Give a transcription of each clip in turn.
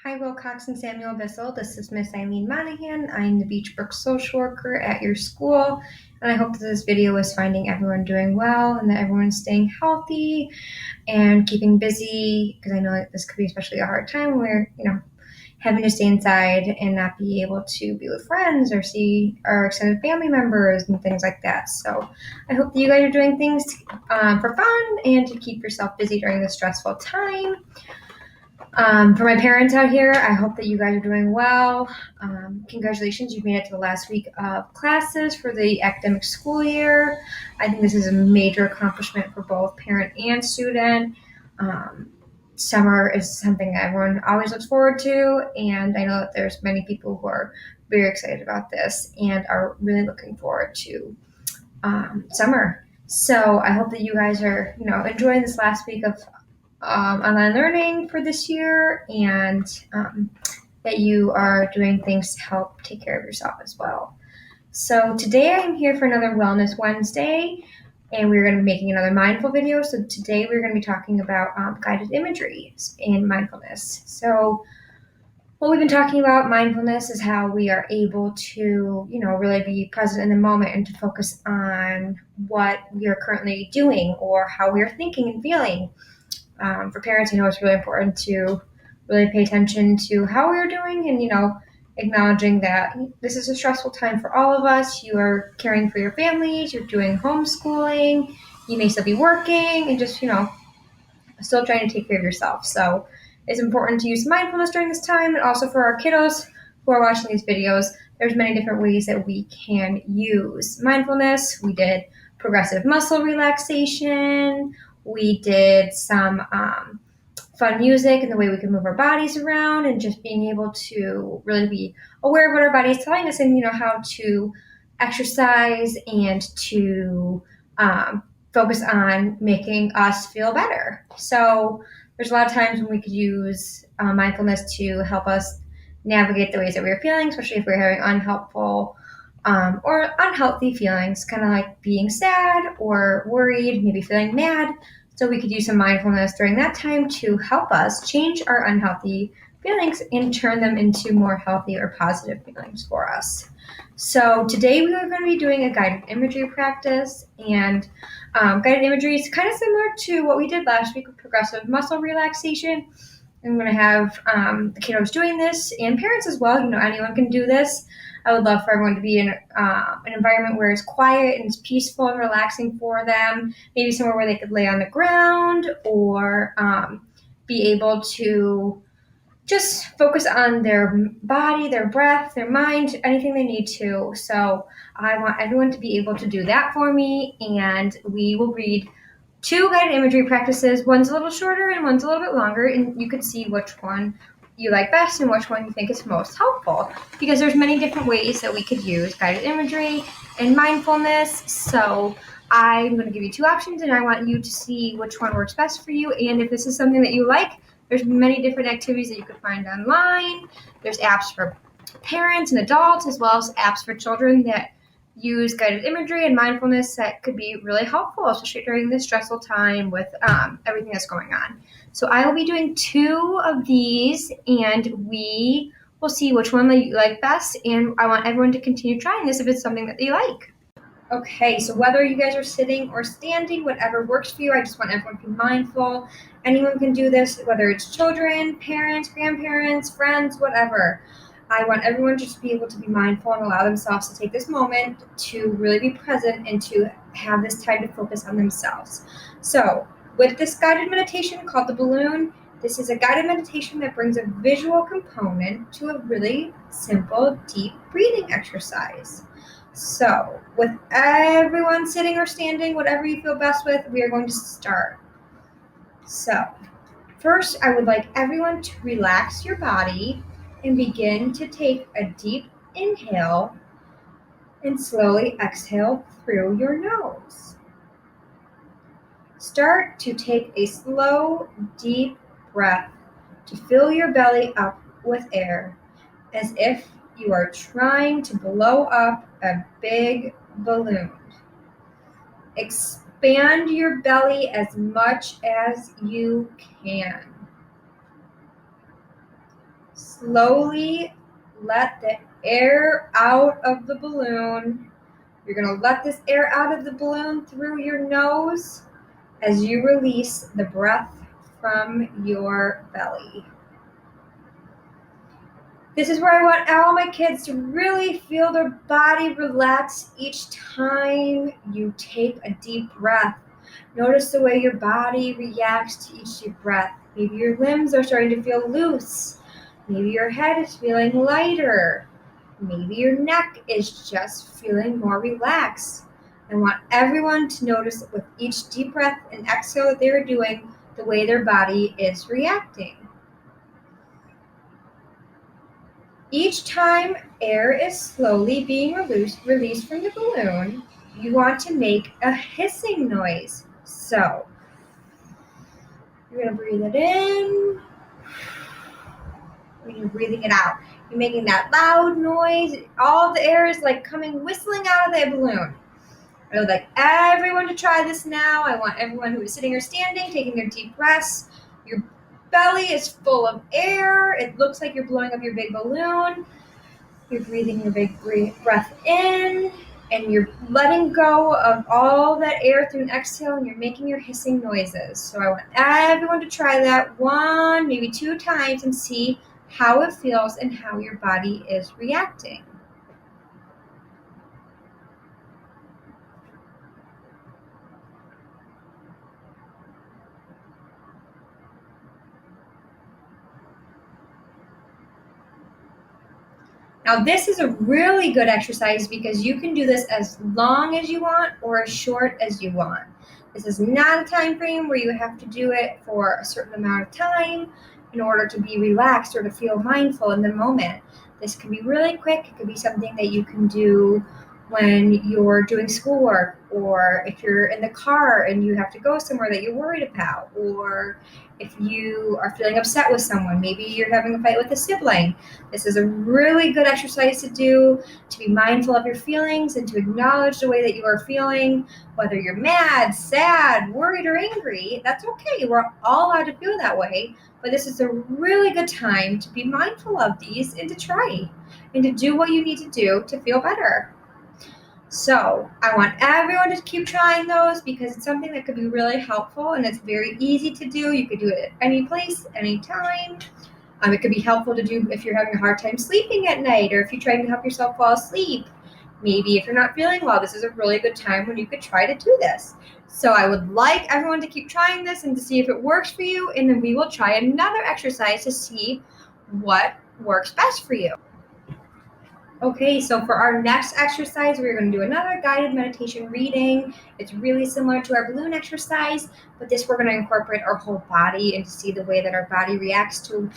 Hi, Wilcox and Samuel Bissell. This is Miss Eileen Monahan. I'm the Beech Brook social worker at your school, and I hope that this video is finding everyone doing well and that everyone's staying healthy and keeping busy, because I know that this could be especially a hard time where, having to stay inside and not be able to be with friends or see our extended family members and things like that. So I hope that you guys are doing things for fun and to keep yourself busy during this stressful time. For my parents out here, I hope that you guys are doing well. Congratulations, you've made it to the last week of classes for the academic school year. I think this is a major accomplishment for both parent and student. Summer is something everyone always looks forward to, and I know that there's many people who are very excited about this and are really looking forward to summer. So I hope that you guys are, enjoying this last week of online learning for this year, and that you are doing things to help take care of yourself as well. So today I'm here for another Wellness Wednesday, and we're going to be making another mindful video. So today we're going to be talking about guided imagery and mindfulness. So what we've been talking about, mindfulness, is how we are able to, really be present in the moment and to focus on what we are currently doing or how we are thinking and feeling. For parents, it's really important to really pay attention to how we're doing and, acknowledging that this is a stressful time for all of us. You are caring for your families, you're doing homeschooling, you may still be working and just, still trying to take care of yourself. So it's important to use mindfulness during this time, and also for our kiddos who are watching these videos, there's many different ways that we can use mindfulness. We did progressive muscle relaxation. We did some fun music and the way we can move our bodies around, and just being able to really be aware of what our body is telling us, and how to exercise and to focus on making us feel better. So there's a lot of times when we could use mindfulness to help us navigate the ways that we're feeling, especially if we're having unhelpful or unhealthy feelings, kind of like being sad or worried, maybe feeling mad. So we could use some mindfulness during that time to help us change our unhealthy feelings and turn them into more healthy or positive feelings for us. So today we are going to be doing a guided imagery practice, and guided imagery is kind of similar to what we did last week with progressive muscle relaxation. I'm going to have the kiddos doing this, and parents as well. Anyone can do this. I would love for everyone to be in an environment where it's quiet and it's peaceful and relaxing for them. Maybe somewhere where they could lay on the ground or be able to just focus on their body, their breath, their mind, anything they need to. So I want everyone to be able to do that for me, and we will read two guided imagery practices. One's a little shorter and one's a little bit longer, and you can see which one you like best and which one you think is most helpful, because there's many different ways that we could use guided imagery and mindfulness. So I'm going to give you two options, and I want you to see which one works best for you. And if this is something that you like, there's many different activities that you can find online. There's apps for parents and adults, as well as apps for children that use guided imagery and mindfulness that could be really helpful, especially during this stressful time with everything that's going on. So I will be doing two of these, and we will see which one you like best, and I want everyone to continue trying this if it's something that they like. Okay, so whether you guys are sitting or standing, whatever works for you, I just want everyone to be mindful. Anyone can do this, whether it's children, parents, grandparents, friends, whatever. I want everyone just to be able to be mindful and allow themselves to take this moment to really be present and to have this time to focus on themselves. So with this guided meditation called the balloon, this is a guided meditation that brings a visual component to a really simple, deep breathing exercise. So with everyone sitting or standing, whatever you feel best with, we are going to start. So first, I would like everyone to relax your body and begin to take a deep inhale and slowly exhale through your nose. Start to take a slow, deep breath to fill your belly up with air, as if you are trying to blow up a big balloon. Expand your belly as much as you can. Slowly let the air out of the balloon. You're going to let this air out of the balloon through your nose as you release the breath from your belly. This is where I want all my kids to really feel their body relax each time you take a deep breath. Notice the way your body reacts to each deep breath. Maybe your limbs are starting to feel loose. Maybe your head is feeling lighter. Maybe your neck is just feeling more relaxed. I want everyone to notice with each deep breath and exhale that they're doing the way their body is reacting. Each time air is slowly being released from the balloon, you want to make a hissing noise. So, you're going to breathe it in. When you're breathing it out, you're making that loud noise. All the air is like coming whistling out of the balloon. I would like everyone to try this now. I want everyone who is sitting or standing taking their deep breaths. Your belly is full of air. It looks like you're blowing up your big balloon. You're breathing your big breath in, and you're letting go of all that air through an exhale, and you're making your hissing noises. So I want everyone to try that 1, maybe 2 times and see how it feels and how your body is reacting. Now, this is a really good exercise because you can do this as long as you want or as short as you want. This is not a time frame where you have to do it for a certain amount of time in order to be relaxed or to feel mindful in the moment. This can be really quick. It could be something that you can do when you're doing schoolwork, or if you're in the car and you have to go somewhere that you're worried about, or if you are feeling upset with someone, maybe you're having a fight with a sibling. This is a really good exercise to do, to be mindful of your feelings and to acknowledge the way that you are feeling, whether you're mad, sad, worried, or angry. That's okay. We're all allowed to feel that way, but this is a really good time to be mindful of these and to try and to do what you need to do to feel better. So I want everyone to keep trying those because it's something that could be really helpful and it's very easy to do. You could do it at any place, anytime. It could be helpful to do if you're having a hard time sleeping at night, or if you're trying to help yourself fall asleep. Maybe if you're not feeling well, this is a really good time when you could try to do this. So I would like everyone to keep trying this and to see if it works for you, and then we will try another exercise to see what works best for you. Okay, so for our next exercise, we're going to do another guided meditation reading. It's really similar to our balloon exercise, but this we're going to incorporate our whole body and to see the way that our body reacts to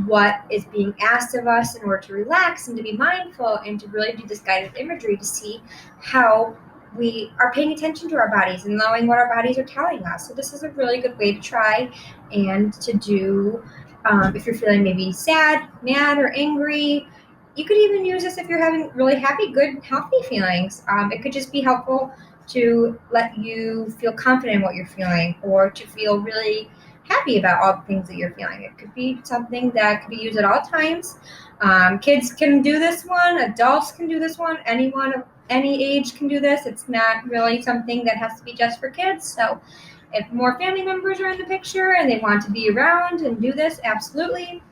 what is being asked of us in order to relax and to be mindful and to really do this guided imagery to see how we are paying attention to our bodies and knowing what our bodies are telling us. So this is a really good way to try and to do if you're feeling maybe sad, mad, or angry. You could even use this if you're having really happy, good, healthy feelings. It could just be helpful to let you feel confident in what you're feeling, or to feel really happy about all the things that you're feeling. It could be something that could be used at all times. Kids can do this one. Adults can do this one. Anyone of any age can do this. It's not really something that has to be just for kids. So if more family members are in the picture and they want to be around and do this, absolutely.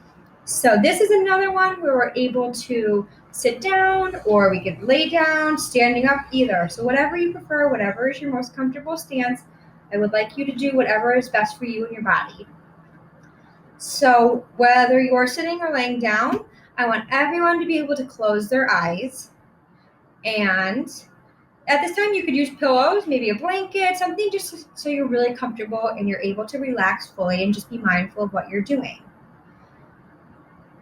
So this is another one where we're able to sit down, or we could lay down, standing up, either. So whatever you prefer, whatever is your most comfortable stance, I would like you to do whatever is best for you and your body. So whether you're sitting or laying down, I want everyone to be able to close their eyes. And at this time, you could use pillows, maybe a blanket, something just so you're really comfortable and you're able to relax fully and just be mindful of what you're doing.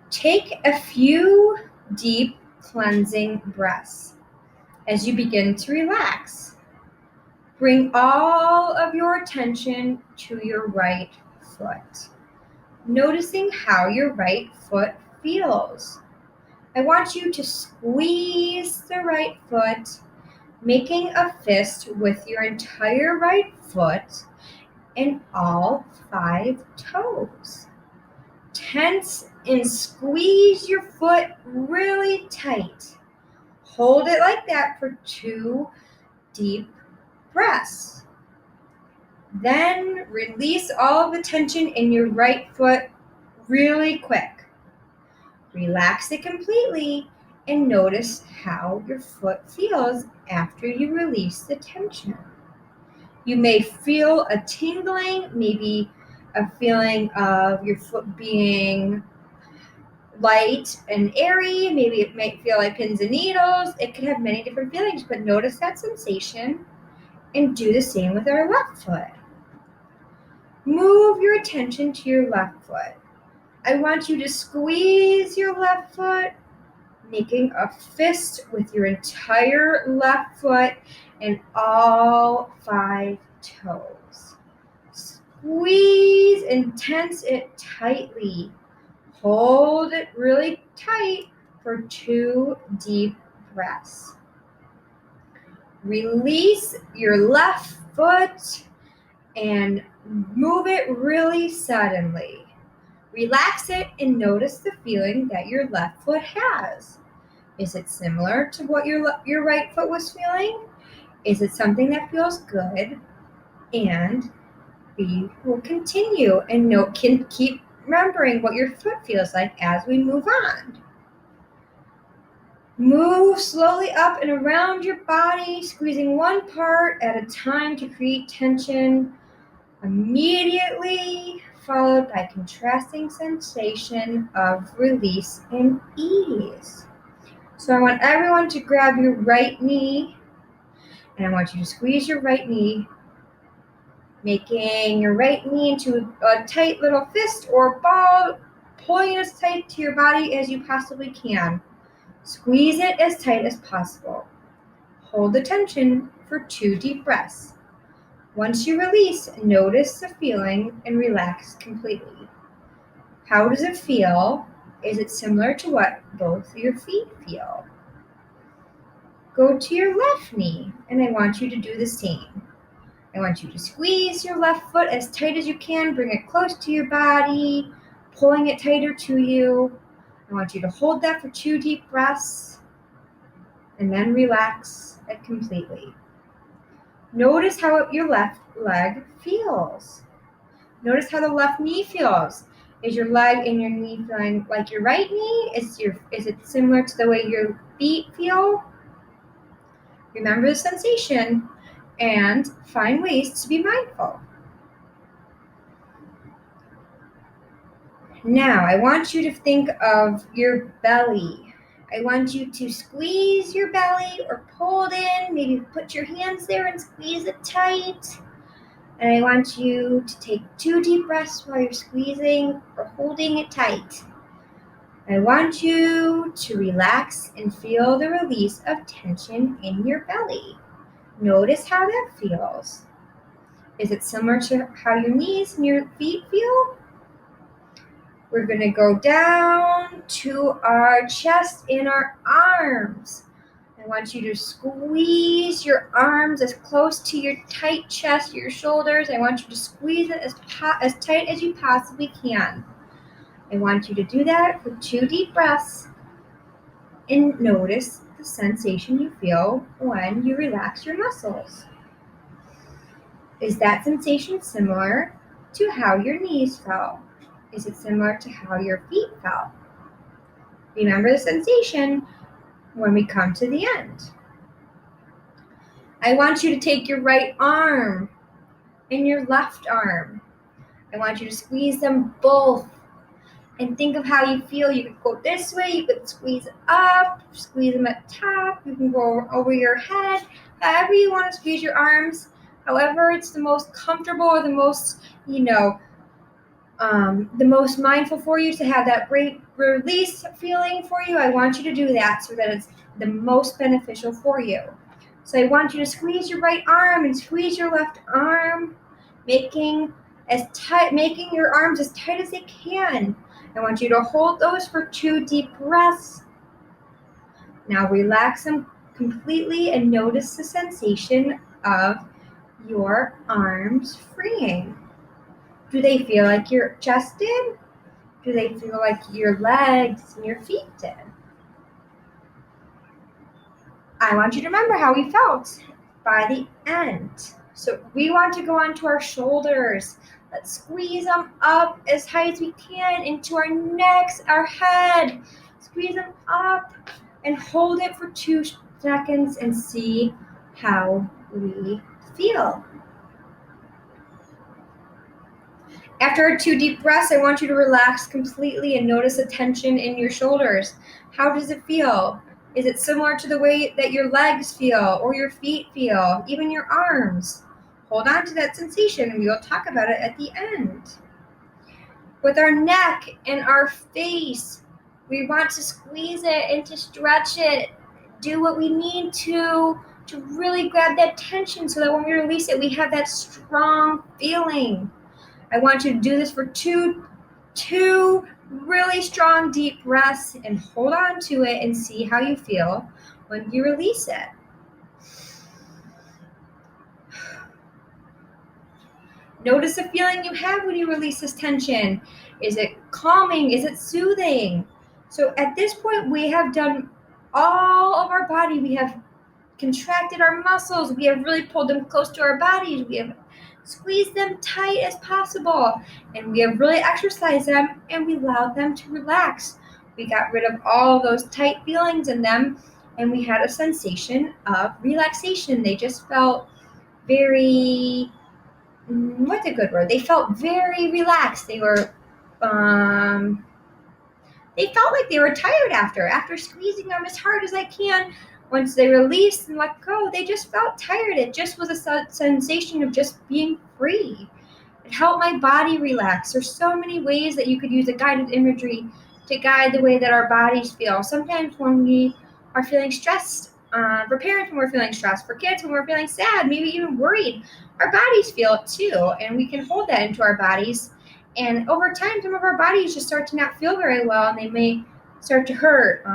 Take a few deep cleansing breaths as you begin to relax. Bring all of your attention to your right foot, noticing how your right foot feels. I want you to squeeze the right foot, making a fist with your entire right foot and all 5 toes. Tense and squeeze your foot really tight. Hold it like that for 2 deep breaths. Then release all of the tension in your right foot really quick. Relax it completely and notice how your foot feels after you release the tension. You may feel a tingling, maybe a feeling of your foot being light and airy. Maybe it might feel like pins and needles. It could have many different feelings, but notice that sensation and do the same with our left foot. Move your attention to your left foot. I want you to squeeze your left foot, making a fist with your entire left foot and all 5 toes. Squeeze and tense it tightly. Hold it really tight for 2 deep breaths. Release your left foot and move it really suddenly. Relax it and notice the feeling that your left foot has. Is it similar to what your right foot was feeling? Is it something that feels good? And we will continue and can keep remembering what your foot feels like as we move on. Move slowly up and around your body, squeezing one part at a time to create tension. Immediately followed by contrasting sensation of release and ease. So I want everyone to grab your right knee, and I want you to squeeze your right knee, making your right knee into a tight little fist or ball, pulling it as tight to your body as you possibly can. Squeeze it as tight as possible. Hold the tension for 2 deep breaths. Once you release, notice the feeling and relax completely. How does it feel? Is it similar to what both your feet feel? Go to your left knee, and I want you to do the same. I want you to squeeze your left foot as tight as you can, bring it close to your body, pulling it tighter to you. I want you to hold that for 2 deep breaths, and then relax it completely. Notice how your left leg feels. Notice how the left knee feels. Is your leg and your knee feeling like your right knee? Is it similar to the way your feet feel? Remember the sensation and find ways to be mindful. Now, I want you to think of your belly. I want you to squeeze your belly or pull it in. Maybe put your hands there and squeeze it tight. And I want you to take 2 deep breaths while you're squeezing or holding it tight. I want you to relax and feel the release of tension in your belly. Notice how that feels. Is it similar to how your knees and your feet feel? We're going to go down to our chest and our arms. I want you to squeeze your arms as close to your tight chest, your shoulders. I want you to squeeze it as tight as you possibly can. I want you to do that for 2 deep breaths and notice the sensation you feel when you relax your muscles. Is that sensation similar to how your knees felt? Is it similar to how your feet felt? Remember the sensation when we come to the end. I want you to take your right arm and your left arm. I want you to squeeze them both and think of how you feel. You could go this way, you could squeeze up, squeeze them at the top, you can go over your head, however you want to squeeze your arms, however it's the most comfortable or the most, the most mindful for you to have that great release feeling for you. I want you to do that so that it's the most beneficial for you. So I want you to squeeze your right arm and squeeze your left arm, making your arms as tight as they can. I want you to hold those for 2 deep breaths. Now relax them completely and notice the sensation of your arms freeing. Do they feel like your chest did? do they feel like your legs and your feet did? I want you to remember how we felt by the end. So we want to go onto our shoulders. Let's squeeze them up as high as we can into our necks, our head. Squeeze them up and hold it for 2 seconds and see how we feel. After our 2 deep breaths, I want you to relax completely and notice the tension in your shoulders. How does it feel? Is it similar to the way that your legs feel or your feet feel, even your arms? Hold on to that sensation and we'll talk about it at the end. With our neck and our face, we want to squeeze it and to stretch it. Do what we need to really grab that tension so that when we release it, we have that strong feeling. I want you to do this for two really strong deep breaths and hold on to it and see how you feel when you release it. Notice the feeling you have when you release this tension. Is it calming? Is it soothing? So at this point, we have done all of our body. We have contracted our muscles. We have really pulled them close to our bodies. We have squeezed them tight as possible. And we have really exercised them and we allowed them to relax. We got rid of all of those tight feelings in them and we had a sensation of relaxation. They just felt very, what's a good word? They felt very relaxed. They were, they felt like they were tired after squeezing them as hard as I can. Once they released and let go, they just felt tired. It just was a sensation of just being free. It helped my body relax. There's so many ways that you could use a guided imagery to guide the way that our bodies feel. Sometimes when we are feeling stressed, for parents when we're feeling stressed, for kids when we're feeling sad, maybe even worried, our bodies feel it too, and we can hold that into our bodies. And over time, some of our bodies just start to not feel very well, and they may start to hurt.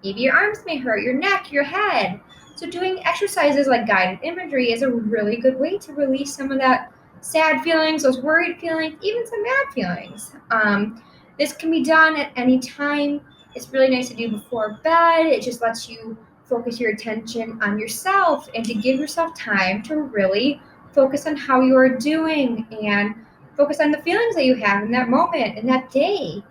Maybe your arms may hurt, your neck, your head. So doing exercises like guided imagery is a really good way to release some of that sad feelings, those worried feelings, even some mad feelings. This can be done at any time. It's really nice to do before bed. It just lets you focus your attention on yourself and to give yourself time to really focus on how you are doing and focus on the feelings that you have in that moment, in that day.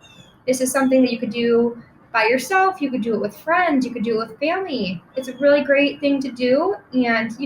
This is something that you could do by yourself. You could do it with friends. You could do it with family. It's a really great thing to do. And,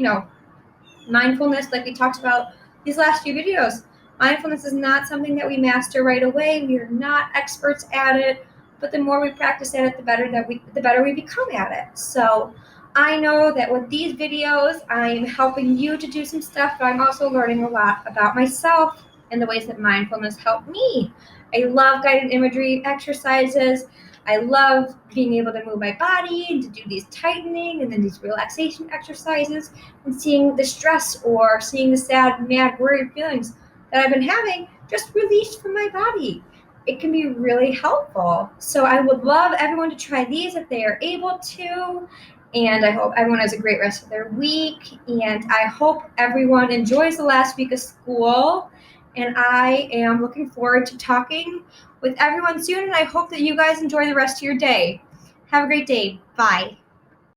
mindfulness, like we talked about these last few videos, mindfulness is not something that we master right away. We are not experts at it, but the more we practice at it, the better we become at it. So I know that with these videos, I'm helping you to do some stuff, but I'm also learning a lot about myself and the ways that mindfulness helped me. I love guided imagery exercises. I love being able to move my body and to do these tightening and then these relaxation exercises and seeing the stress or seeing the sad, mad, worried feelings that I've been having just released from my body. It can be really helpful. So I would love everyone to try these if they are able to. And I hope everyone has a great rest of their week. And I hope everyone enjoys the last week of school. And I am looking forward to talking with everyone soon. And I hope that you guys enjoy the rest of your day. Have a great day. Bye.